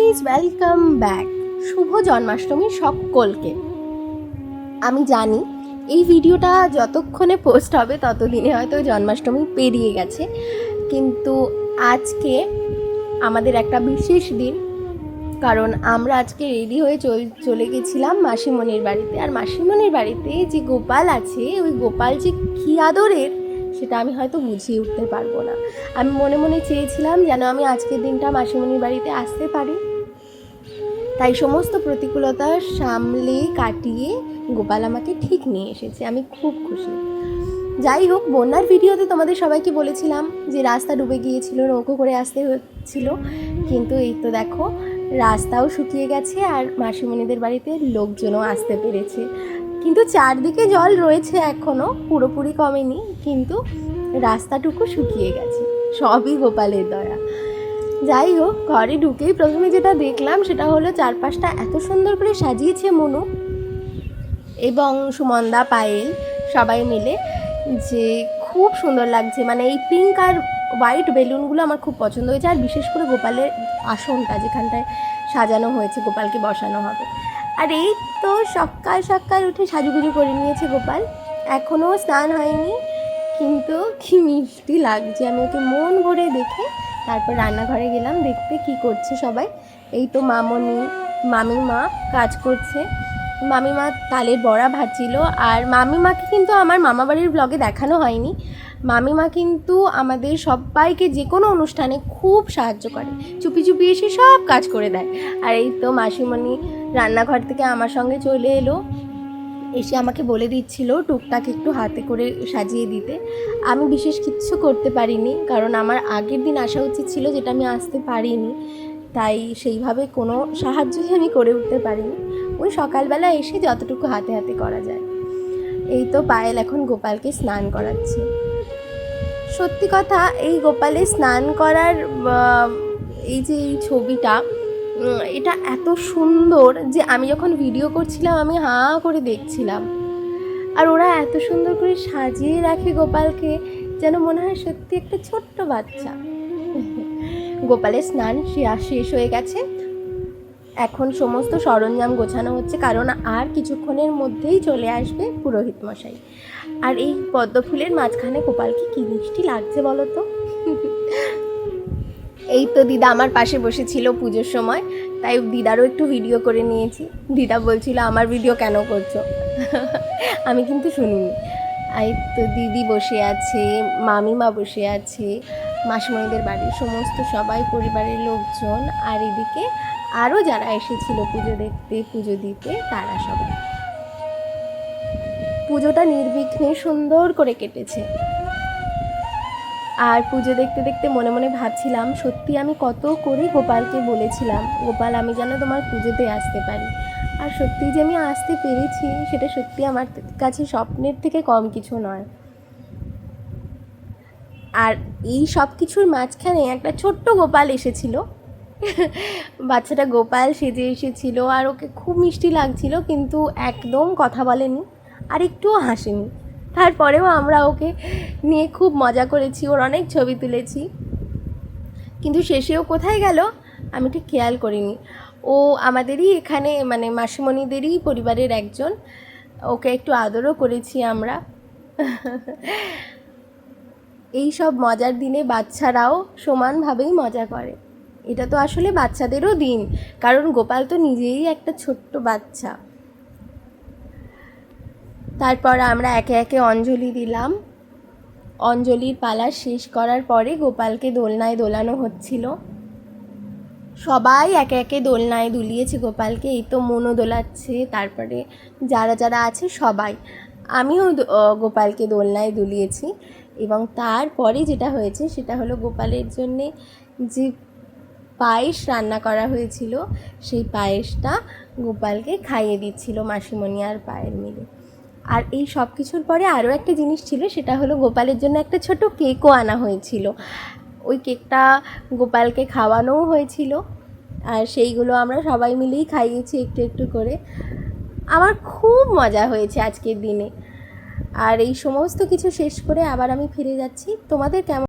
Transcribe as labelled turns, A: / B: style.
A: Guys, welcome back. শুভ জন্মাষ্টমী সকলকে। আমি জানি এই ভিডিওটা যতক্ষণে পোস্ট হবে ততদিনে হয়তো জন্মাষ্টমী পেরিয়ে গেছে, কিন্তু আজকে আমাদের একটা বিশেষ দিন। কারণ আমরা আজকে রেডি হয়ে চলে গেছিলাম মাসিমণির বাড়িতে। আর মাসিমণির বাড়িতে যে গোপাল আছে, ওই গোপাল যে কী আদরের সেটা আমি হয়তো বুঝিয়ে উঠতে পারবো না। আমি মনে মনে চেয়েছিলাম যেন আমি আজকের দিনটা মাসিমণির বাড়িতে আসতে পারি। তাই সমস্ত প্রতিকূলতা সামলে কাটিয়ে গোপাল আমাকে ঠিক নিয়ে এসেছে। আমি খুব খুশি। যাই হোক, বন্যার ভিডিওতে তোমাদের সবাইকে বলেছিলাম যে রাস্তা ডুবে গিয়েছিল, নৌকো করে আসতে হচ্ছিল, কিন্তু এই তো দেখো রাস্তাও শুকিয়ে গেছে আর মাসিমণিদের বাড়িতে লোকজনও আসতে পেরেছে। কিন্তু চারদিকে জল রয়েছে, এখনও পুরোপুরি কমেনি, কিন্তু রাস্তাটুকু শুকিয়ে গেছে। সবই গোপালের দয়া। যাই হোক, ঘরে ঢুকেই প্রথমে যেটা দেখলাম সেটা হলো চারপাশটা এত সুন্দর করে সাজিয়েছে মনু এবং সুমনদা, পায়েল সবাই মিলে, যে খুব সুন্দর লাগছে। মানে এই পিঙ্ক আর হোয়াইট বেলুনগুলো আমার খুব পছন্দ হয়েছে। আর বিশেষ করে গোপালের আসনটা যেখানটায় সাজানো হয়েছে, গোপালকে বসানো হবে। আর এই তো সকাল সকাল উঠে সাজুগুজু করে নিয়েছে গোপাল। এখনও স্নান হয়নি, কিন্তু কি মিষ্টি লাগছে। আমি ওকে মন ভরে দেখে তারপর রান্নাঘরে গেলাম দেখতে কি করছে সবাই। এই তো মামিমা কাজ করছে। মামিমা তালের বড়া ভাজছিল। আর মামিমাকে কিন্তু আমার মামাবাড়ির ব্লগে দেখানো হয়নি। মামিমা কিন্তু আমাদের সবাইকে যে কোনো অনুষ্ঠানে খুব সাহায্য করে, চুপি চুপি এসে সব কাজ করে দেয়। আর এই তো মাসিমণি রান্নাঘর থেকে আমার সঙ্গে চলে এলো, এসে আমাকে বলে দিচ্ছিল টুকটাক একটু হাতে করে সাজিয়ে দিতে। আমি বিশেষ কিচ্ছু করতে পারিনি, কারণ আমার আগের দিন আসা উচিত ছিল, যেটা আমি আসতে পারিনি। তাই সেইভাবে কোনো সাহায্যই আমি করে উঠতে পারিনি। ওই সকালবেলা এসে যতটুকু হাতে হাতে করা যায়। এই তো পায়েল এখন গোপালকে স্নান করাচ্ছে। সত্যি কথা, এই গোপালে স্নান করার এই যে এই ছবিটা, এটা এত সুন্দর যে আমি যখন ভিডিও করছিলাম আমি হাঁ করে দেখছিলাম। আর ওরা এত সুন্দর করে সাজিয়ে রাখে গোপালকে, যেন মনে হয় সত্যি একটা ছোট্ট বাচ্চা। গোপালের স্নান শেষ হয়ে গেছে। এখন সমস্ত সরঞ্জাম গোছানো হচ্ছে, কারণ আর কিছুক্ষণের মধ্যেই চলে আসবে পুরোহিত মশাই। আর এই পদ্ম ফুলের মাঝখানে গোপালকে কী মিষ্টি লাগছে বলো তো। এই তো দিদা আমার পাশে বসেছিল পুজোর সময়, তাই দিদারও একটু ভিডিও করে নিয়েছি। দিদা বলছিল আমার ভিডিও কেন করছো। আমি কিন্তু শুনিনি। এই তো দিদি বসে আছে, মামিমা বসে আছে, মাসিমণিদের বাড়ির সমস্ত সবাই পরিবারের লোকজন, আর এদিকে আরও যারা এসেছিল পুজো দেখতে, পুজো দিতে, তারা সবাই। পুজোটা নির্বিঘ্নে সুন্দর করে কেটেছে। আর পুজো দেখতে দেখতে মনে মনে ভাবছিলাম, সত্যি আমি কত করে গোপালকে বলেছিলাম, গোপাল আমি যেন তোমার পুজোতে আসতে পারি। আর সত্যি যে আমি আসতে পেরেছি, সেটা সত্যি আমার কাছে স্বপ্নের থেকে কম কিছু নয়। আর এই সব কিছুর মাঝখানে একটা ছোট্ট গোপাল এসেছিল। বাচ্চাটা গোপাল সেজে এসেছিল, আর ওকে খুব মিষ্টি লাগছিল, কিন্তু একদম কথা বলেনি আর একটুও হাসেনি। তারপরেও আমরা ওকে নিয়ে খুব মজা করেছি, ওর অনেক ছবি তুলেছি, কিন্তু শেষেও কোথায় গেল আমি ঠিক খেয়াল করিনি। ও আমাদেরই এখানে, মানে মাসিমণিদেরই পরিবারের একজন, ওকে একটু আদরও করেছি আমরা। এই সব মজার দিনে বাচ্চারাও সমানভাবেই মজা করে। এটা তো আসলে বাচ্চাদেরও দিন, কারণ গোপাল তো নিজেই একটা ছোট্ট বাচ্চা। তারপর আমরা একে একে অঞ্জলি দিলাম। অঞ্জলির পালা শেষ করার পরে গোপালকে দোলনায় দোলানো হচ্ছিল। সবাই একে একে দোলনায় দুলিয়েছে গোপালকে। এই তো মনও দোলাচ্ছে, তারপরে যারা যারা আছে সবাই। আমিও গোপালকে দোলনায় দুলিয়েছি। এবং তারপরে যেটা হয়েছে সেটা হলো, গোপালের জন্যে যে পায়েস রান্না করা হয়েছিল, সেই পায়েসটা গোপালকে খাইয়ে দিচ্ছিল মাসিমণি আর পায়েল মিলে। আর এই সব কিছুর পরে আরও একটা জিনিস ছিল, সেটা হলো গোপালের জন্য একটা ছোট কেকও আনা হয়েছিল। ওই কেকটা গোপালকে খাওয়ানোও হয়েছিল, আর সেইগুলো আমরা সবাই মিলেই খাইয়েছি একটু একটু করে। আমার খুব মজা হয়েছে আজকের দিনে। আর এই সমস্ত কিছু শেষ করে আবার আমি ফিরে যাচ্ছি। তোমাদের কেমন